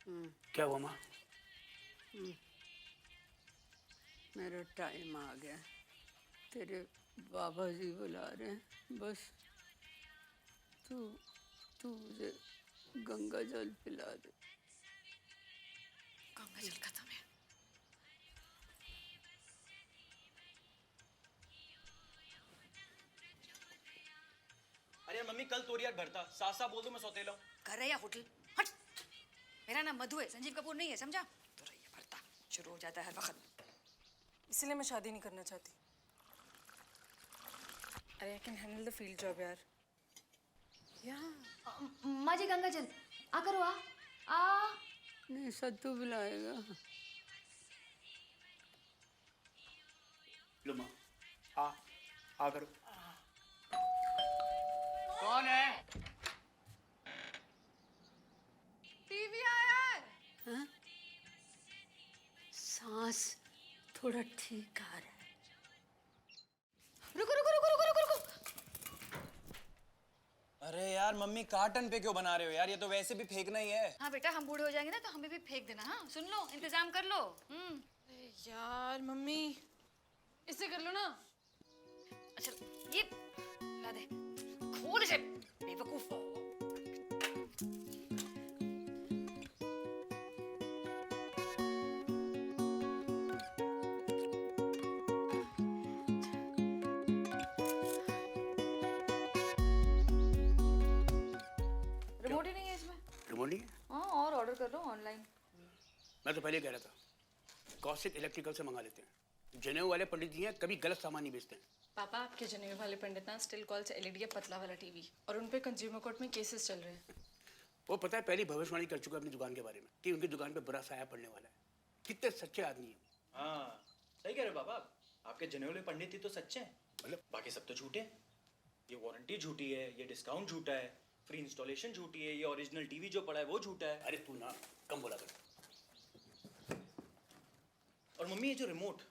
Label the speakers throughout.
Speaker 1: क्या हुआ माँ?
Speaker 2: मेरा टाइम आ गया। तेरे बाबा जी बुला रहे हैं। बस तू तू मुझे गंगा जल पिला दे।
Speaker 3: गंगा जल खत्म है।
Speaker 4: अरे यार मम्मी, कल तोरी यार भरता साफ साफ बोल दो, मैं सौतेला हूँ।
Speaker 3: घर है या होटल? हट। मेरा नाम मधु है, संजीव कपूर नहीं है, समझा? तो रही भरता शुरू हो जाता है हर वक्त।
Speaker 5: इसलिए मैं शादी नहीं करना चाहती। अरे I can handle the field job यार।
Speaker 6: माँ जी गंगा जल आ करो आ
Speaker 2: नहीं, सत्तू बुलाएगा।
Speaker 1: लो माँ, आ करो। कौन है?
Speaker 3: टीवी आया है।
Speaker 2: हाँ? सांस थोड़ा ठीक आ रहा है।
Speaker 3: रुको रुको रुको रुको रुको रुको।
Speaker 4: अरे यार मम्मी, कार्टन पे क्यों बना रहे हो यार? ये तो वैसे भी फेंकना ही है।
Speaker 3: हाँ बेटा, हम बूढ़े हो जाएंगे ना तो हमें भी फेंक देना। हाँ सुन लो, इंतजाम कर लो।
Speaker 5: अरे यार मम्मी, इसे कर लो ना।
Speaker 3: अच्छा ये ला दे, खोल इसे बेवकूफ। रिमोट ही नहीं है इसमें।
Speaker 1: रिमोट नहीं है?
Speaker 3: हाँ, और ऑर्डर कर लो ऑनलाइन।
Speaker 1: मैं तो पहले कह रहा था, कौशिक इलेक्ट्रिकल से मंगा लेते हैं। जनेऊ वाले पंडित जी हैं, कभी गलत सामान नहीं बेचते हैं।
Speaker 5: पापा, आपके जनेऊ वाले पंडित ना स्टिल कॉल से एलईडी पतला वाला टीवी, और उन पे कंज्यूमर कोर्ट में केसेस चल रहे हैं।
Speaker 1: वो पता है, पहली भविष्यवाणी कर चुका है अपनी दुकान के बारे में कि उनकी दुकान पे बुरा साया पड़ने वाला है। कितने सच्चे आदमी हैं।
Speaker 4: हाँ सही कह रहे हो बाबा, आपके जनेऊ पंडित ही तो सच्चे हैं।
Speaker 1: मतलब
Speaker 4: बाकी सब तो झूठे हैं। ये वारंटी झूठी है, ये डिस्काउंट झूठा है, फ्री इंस्टॉलेशन झूठी है, ये ओरिजिनल टीवी जो पड़ा है वो झूठा है।
Speaker 1: अरे तू ना कम बोला कर।
Speaker 4: और मम्मी, ये जो रिमोट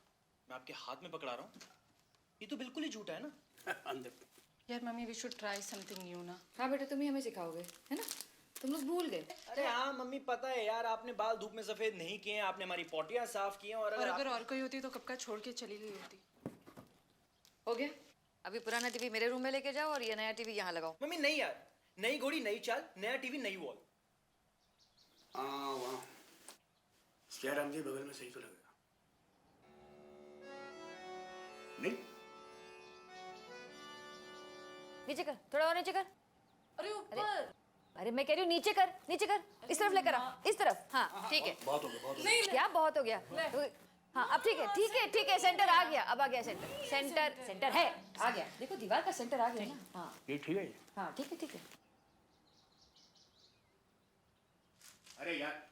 Speaker 4: मैं आपके हाथ में पकड़ा रहा हूँ, ये तो बिल्कुल ही झूठा है ना।
Speaker 1: अंदर
Speaker 5: यार मम्मी, we should try something new ना।
Speaker 3: हाँ बेटा, तुम ही हमें सिखाओगे, है ना? तुम लोग भूल गए।
Speaker 4: अरे हाँ मम्मी, पता है यार, आपने बाल धूप में सफेद नहीं किए हैं, आपने हमारी पोटियां साफ की हैं। और
Speaker 5: अगर और कोई होती तो कब का छोड़ के चली गई होती।
Speaker 3: हो गया? अभी पुराना टीवी मेरे रूम में लेके जाओ और ये नया टीवी यहाँ लगाओ।
Speaker 4: मम्मी नहीं यार, नई घोड़ी नई चाल, नया टीवी नई वॉल।
Speaker 1: हाँ वहाँ सियाराम जी बगल में सही तो लगेगा। नहीं
Speaker 6: नीचे कर, थोड़ा और नीचे कर।
Speaker 5: अरे ऊपर।
Speaker 6: अरे मैं कह रही हूँ नीचे कर, नीचे कर। इस तरफ लेकर आ, इस तरफ। हाँ ठीक है।
Speaker 1: बहुत हो गया, बहुत हो गया।
Speaker 6: क्या बहुत हो गया? हाँ अब ठीक है, ठीक है, ठीक है। सेंटर आ गया, अब आ गया सेंटर। सेंटर सेंटर है, आ गया। देखो दीवार का सेंटर आ गया ना। हाँ
Speaker 1: ये ठीक है।
Speaker 6: हाँ ठीक है, ठीक है।
Speaker 1: अरे यार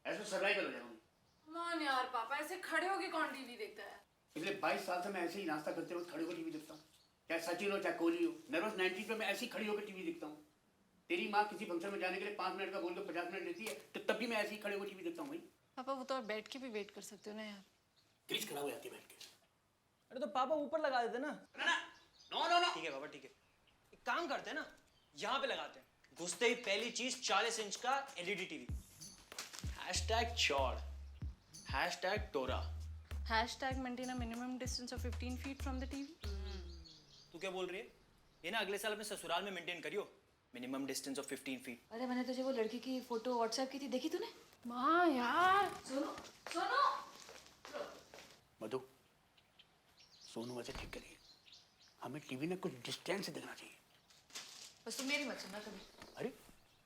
Speaker 1: ऐसे सर्वाइवल हो जाऊंगी।
Speaker 5: मान यार पापा, ऐसे खड़े होके कौन टीवी देखता है?
Speaker 1: पिछले 22 साल से मैं ऐसे ही नाश्ता करते वक्त खड़े होकर टीवी देखता हूँ। चाहे सचिन हो चाहे कोहली हो, नर्वस 90s में मैं ऐसे ही खड़ी होकर टीवी देखता हूँ। तेरी माँ किसी फंक्शन में जाने के लिए 5 मिनट का बोल दो 50 मिनट लेती है, तो तब भी मैं ऐसे ही खड़े होकर टीवी देखता हूँ भाई।
Speaker 5: पापा वो तो आप बैठ के भी वेट कर सकते हो ना यार।
Speaker 1: क्रीज खराब हो जाती है बैठ के।
Speaker 4: अरे तो पापा ऊपर लगा देते ना।
Speaker 1: No no no.
Speaker 4: ठीक है पापा, ठीक है, एक काम करते हैं ना, यहाँ पे लगाते हैं। घुसते ही पहली चीज 40 इंच का एलईडी टीवी। #चौड़, #टोरा।
Speaker 5: #maintain a minimum distance of 15 feet from the TV।
Speaker 4: तू क्या बोल रही है? ये ना अगले साल अपने ससुराल में मेंटेन करियो, मिनिमम डिस्टेंस ऑफ 15 फीट।
Speaker 3: अरे मैंने तुझे वो लड़की की फोटो व्हाट्सएप की थी, देखी तूने?
Speaker 5: माँ यार।
Speaker 3: सुनो सुनो।
Speaker 1: मधु, सोनू वैसे ठीक करिए, हमें टीवी में कुछ डिस्टेंस से देखना चाहिए।
Speaker 3: बस तुम मेरी मत सुनना कभी।
Speaker 1: अरे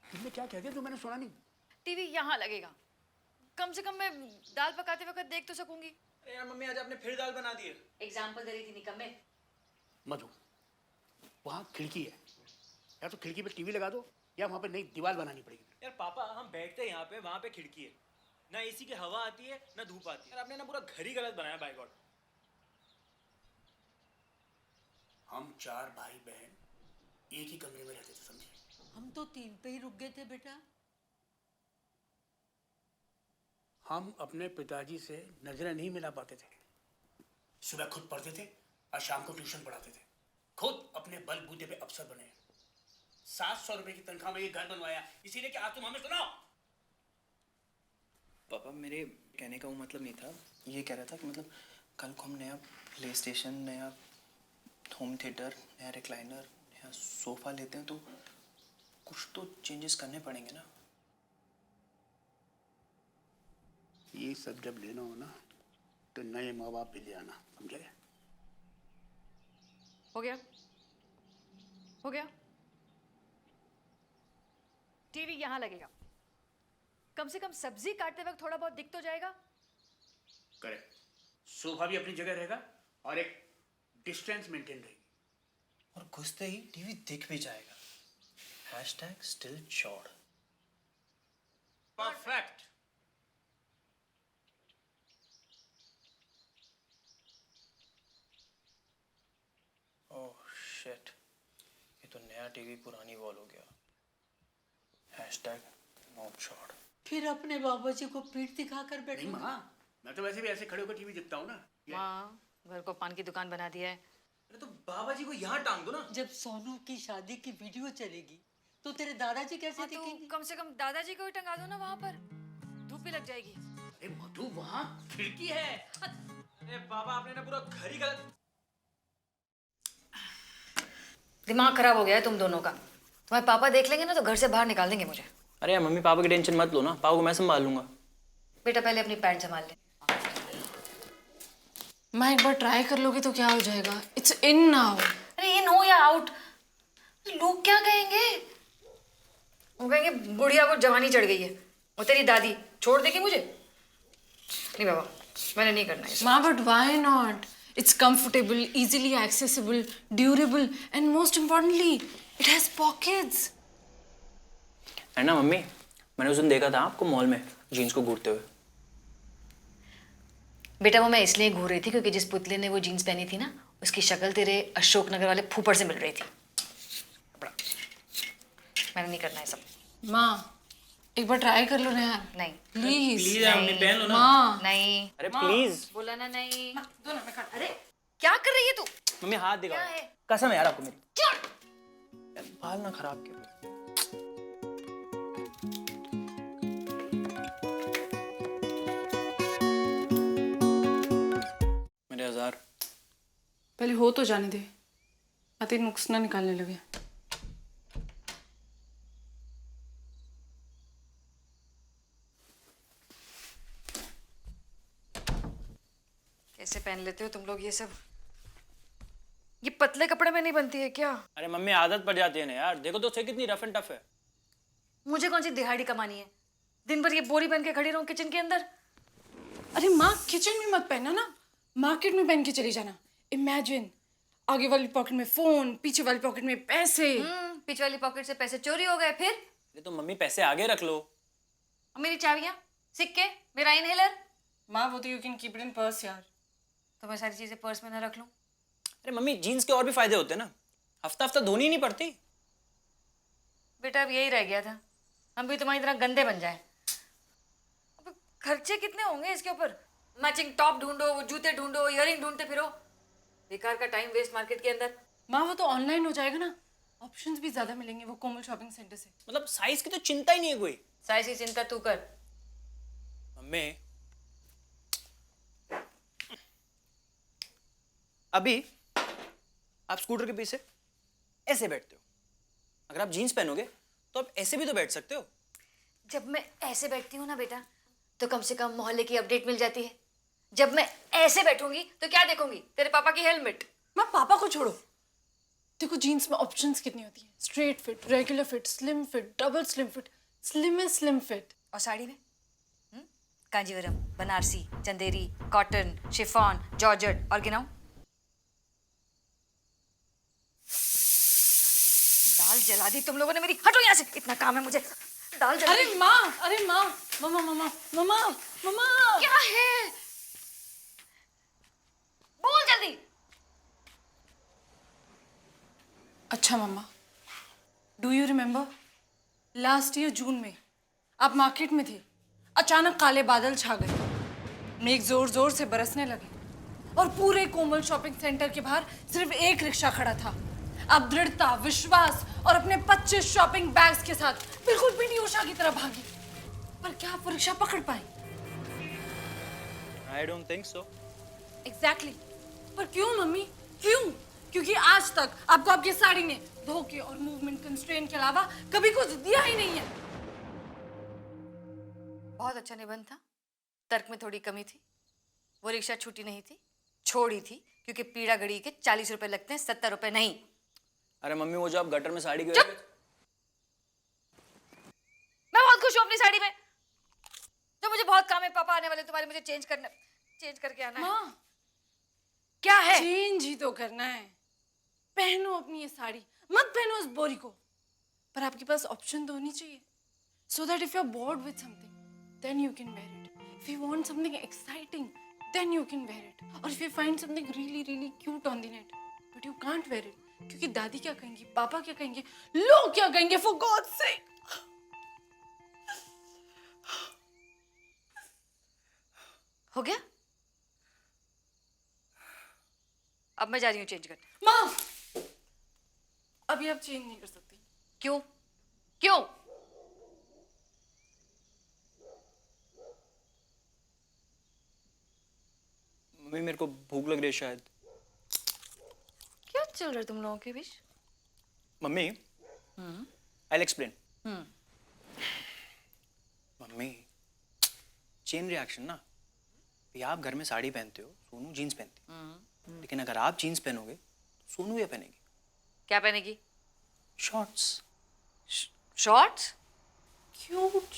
Speaker 1: तुमने क्या कह दिया जो मैंने सुना नहीं?
Speaker 3: टीवी यहाँ लगेगा, कम से कम मैं दाल पकाते वक्त देख तो सकूंगी।
Speaker 4: अरे यार मम्मी, आज आपने फिर दाल बना दी है।
Speaker 3: एग्जाम्पल दे रही थी निकम्मे।
Speaker 1: मधु, वहाँ खिड़की है, या तो खिड़की पे टीवी लगा दो या वहाँ पे नई दीवार बनानी पड़ेगी।
Speaker 4: यार पापा, हम बैठते हैं यहाँ पे, वहाँ पे खिड़की है, ना एसी की हवा आती है ना धूप आती है। यार आपने ना पूरा घर ही गलत बनाया, बाय गॉड।
Speaker 1: हम 4 भाई बहन एक ही कमरे में रहते थे, समझे?
Speaker 2: हम तो 3 पे ही रुक गए थे बेटा।
Speaker 1: हम अपने पिताजी से नजरें नहीं मिला पाते थे। सुबह खुद पढ़ते थे और शाम को ट्यूशन पढ़ाते थे। खुद अपने बलबूते पे अफसर बने। 700 रुपए की तनख्वाह में ये घर बनवाया, इसीलिए कि आज तुम हमें सुनाओ।
Speaker 4: पापा मेरे कहने का वो मतलब नहीं था, ये कह रहा था कि मतलब कल को हम नया प्ले स्टेशन, नया होम थिएटर, नया रिक्लाइनर, नया सोफ़ा लेते हैं तो कुछ तो चेंजेस करने पड़ेंगे ना।
Speaker 1: ये सब जब लेना हो ना तो नए माँ बाप भी ले आना, समझे?
Speaker 3: हो गया? हो गया? टीवी यहाँ लगेगा। कम से कम सब्जी काटते वक्त थोड़ा बहुत दिख तो जाएगा।
Speaker 1: करेक्ट। सोफा भी अपनी जगह रहेगा और एक डिस्टेंस मेंटेन रहेगी।
Speaker 4: और घुसते ही टीवी दिख भी जाएगा। हैशटैग स्टिल चौड़।
Speaker 1: परफेक्ट।
Speaker 4: ओह शिट, ये तो नया टीवी पुरानी वॉल हो गया। हैशटैग नो चौड़।
Speaker 2: फिर अपने बाबा जी को पीठ दिखाकर
Speaker 1: नहीं
Speaker 2: बैठे।
Speaker 1: माँ, मैं तो वैसे भी ऐसे खड़े होकर टीवी देखता हूँ ना।
Speaker 3: माँ, घर को पान की दुकान बना दिया है।
Speaker 4: अरे तो बाबा जी को यहाँ टांग दो ना।
Speaker 2: जब सोनू की शादी की वीडियो चलेगी तो तेरे दादाजी कैसे
Speaker 3: हाँ, तो
Speaker 2: दिखेंगे?
Speaker 3: कम से कम दादाजी को ही टंगा दो ना वहाँ पर, धूप भी लग जाएगी।
Speaker 1: अरे मधु, वहाँ खिड़की है।
Speaker 4: अरे बाबा आपने ना पूरा घर ही गलत।
Speaker 3: दिमाग खराब हो गया है तुम दोनों का। तुम्हारे पापा देख लेंगे ना तो घर से बाहर निकाल देंगे मुझे।
Speaker 4: अरे यार मम्मी पापा की टेंशन मत लो ना, पापा को मैं संभाल लूंगा।
Speaker 3: बेटा पहले अपनी पैंट संभाल ले।
Speaker 5: माँ एक बार ट्राई कर लोगे तो क्या हो जाएगा? It's in now.
Speaker 3: अरे इन हो या आउट, लोग क्या कहेंगे? वो कहेंगे बुढ़िया को जवानी चढ़ गई है, वो तेरी दादी छोड़ देगी मुझे। नहीं बाबा, मैंने नहीं करना है।
Speaker 5: माँ but why not? It's comfortable, easily accessible, durable and most importantly it has pockets.
Speaker 4: है ना मम्मी, मैंने उस दिन देखा था आपको मॉल में जीन्स को घूरते हुए।
Speaker 3: बेटा वो मैं इसलिए घूर रही थी क्योंकि जिस पुतले ने वो जीन्स पहनी थी ना, उसकी शक्ल तेरे अशोकनगर वाले फूफड़ से मिल रही थी। मैंने नहीं करना है सब।
Speaker 5: माँ एक बार ट्राई कर लो ना यार,
Speaker 3: नहीं
Speaker 5: प्लीज।
Speaker 4: मम्मी पहन लो ना।
Speaker 5: माँ
Speaker 3: नहीं,
Speaker 4: अरे प्लीज
Speaker 3: बोला ना नहीं।
Speaker 5: दो ना, मैं काट।
Speaker 3: अरे क्या कर रही है तू?
Speaker 4: मम्मी हाथ दिखाओ।
Speaker 3: क्या है?
Speaker 4: कसम है यार आपको मेरी।
Speaker 3: क्या?
Speaker 4: यार बाल ना खराब क्यों? मेरे 1000
Speaker 5: पहले हो तो जाने दे, आते नुक्स ना निकालने लगे।
Speaker 3: कैसे पहन लेते हो तुम लोग ये सब? ये पतले कपड़े में नहीं बनती है क्या?
Speaker 4: अरे मम्मी आदत पड़ जाती है ना यार, देखो तो सही कितनी रफ एंड टफ है।
Speaker 3: मुझे कौन सी दिहाड़ी कमानी है? दिन भर ये बोरी पहन के खड़ी रहूं किचन के अंदर?
Speaker 5: अरे माँ किचन में मत पहनना ना, मार्केट में पहन के चली जाना। इमेजिन, आगे वाली पॉकेट में फोन, पीछे वाली पॉकेट में पैसे।
Speaker 3: पीछे वाली पॉकेट से पैसे चोरी हो गए फिर?
Speaker 4: अरे तो मम्मी पैसे आगे रख लो।
Speaker 3: और मेरी चाबियां, सिक्के, मेरा इनहेलर?
Speaker 5: माँ वो तो you can keep it in purse यार।
Speaker 3: तो मैं सारी चीजें पर्स में ना रख लूं?
Speaker 4: अरे मम्मी जीन्स के और भी फायदे होते हैं ना, हफ्ता हफ्ता धोनी ही नहीं पड़ती।
Speaker 3: बेटा अब यही रह गया था, हम भी तुम्हारी तरह गंदे बन जाए। अब खर्चे कितने होंगे इसके ऊपर? मैचिंग टॉप ढूंढो, वो जूते ढूंढो, इयररिंग ढूंढते फिरो, बेकार का टाइम वेस्ट मार्केट के अंदर।
Speaker 5: माँ वो तो ऑनलाइन हो जाएगा ना, ऑप्शंस भी ज्यादा मिलेंगे वो कोमल शॉपिंग सेंटर से।
Speaker 4: मतलब साइज की तो चिंता ही नहीं है कोई।
Speaker 3: साइज की चिंता तू कर।
Speaker 4: मम्मी अभी आप स्कूटर के पीछे ऐसे बैठते हो, अगर आप जीन्स पहनोगे तो आप ऐसे भी तो बैठ सकते हो।
Speaker 3: जब मैं ऐसे बैठती हूँ ना बेटा, तो कम से कम मोहल्ले की अपडेट मिल जाती है। जब मैं ऐसे बैठूंगी तो क्या देखूंगी? तेरे पापा की हेलमेट।
Speaker 5: माँ पापा को छोड़ो, देखो जीन्स में ऑप्शंस कितनी होती है। Straight fit, regular fit, slim fit, double slim fit, slim fit.
Speaker 3: और साड़ी में Kanjeevaram, Banarasi, Chanderi, cotton, chiffon, georgette और गिनाऊं? दाल जला दी तुम लोगों ने मेरी। हटो यहाँ से, इतना काम है मुझे। दाल जला दी।
Speaker 5: अरे माँ, मम्मा।
Speaker 3: क्या है? बोल जल्दी।
Speaker 5: अच्छा mamma, do you remember last year June में आप मार्केट में थे, अचानक काले बादल छा गए, मेघ जोर जोर से बरसने लगे और पूरे कोमल शॉपिंग सेंटर के बाहर सिर्फ एक रिक्शा खड़ा था। आप दृढ़ता, विश्वास और अपने 25 शॉपिंग बैग्स के साथ बिल्कुल पीटी उषा की तरह भागी, पर क्या आप वो रिक्शा पकड़ पाए?
Speaker 4: I don't think so.
Speaker 5: Exactly पर क्यों मम्मी, क्यों? क्योंकि आज तक आपको आपकी साड़ी ने धोखे और मूवमेंट कंस्ट्रेंट के अलावा कभी कुछ दिया ही नहीं है।
Speaker 3: बहुत अच्छा निबंध था, तर्क में थोड़ी कमी थी। वो रिक्शा छूटी नहीं थी, छोड़ी थी, क्योंकि पीड़ा गड़ी के 40 रुपए लगते हैं, 70 रुपए नहीं।
Speaker 4: अरे मम्मी, वो जो आप गटर में साड़ी
Speaker 3: मैं बहुत खुश हूँ अपनी साड़ी में। तो मुझे बहुत काम है, पापा आने वाले, तुम्हारे मुझे चेंज करके आना है।
Speaker 5: माँ,
Speaker 3: क्या है?
Speaker 5: चेंज ही तो करना है। पहनो अपनी ये साड़ी, मत पहनो उस बोरी को। पर आपके पास ऑप्शन तो होनी चाहिए, so that if you're bored with something, then you can wear it. If you want something exciting, then you can wear it. Or if you find something really, really cute on the net, but you can't wear it, क्योंकि दादी क्या कहेंगी, पापा क्या कहेंगे, लोग क्या कहेंगे, for God's sake.
Speaker 3: हो गया? अब मैं जा रही हूँ चेंज करने।
Speaker 5: माँ, अभी आप चेंज नहीं कर सकती।
Speaker 3: क्यों? क्यों?
Speaker 4: मम्मी, मेरे को भूख लग रही है शायद।
Speaker 3: क्या चल रहा है तुम लोगों के बीच?
Speaker 4: Mummy, I explain. Mummy, chain reaction ना। ये आप घर में साड़ी पहनते हो, सोनू जीन्स पहनती है। लेकिन अगर आप जीन्स पहनोगे तो सोनू ये पहनेगी।
Speaker 3: क्या पहनेगी?
Speaker 4: शॉर्ट्स।
Speaker 3: शॉर्ट्स?
Speaker 5: क्यूट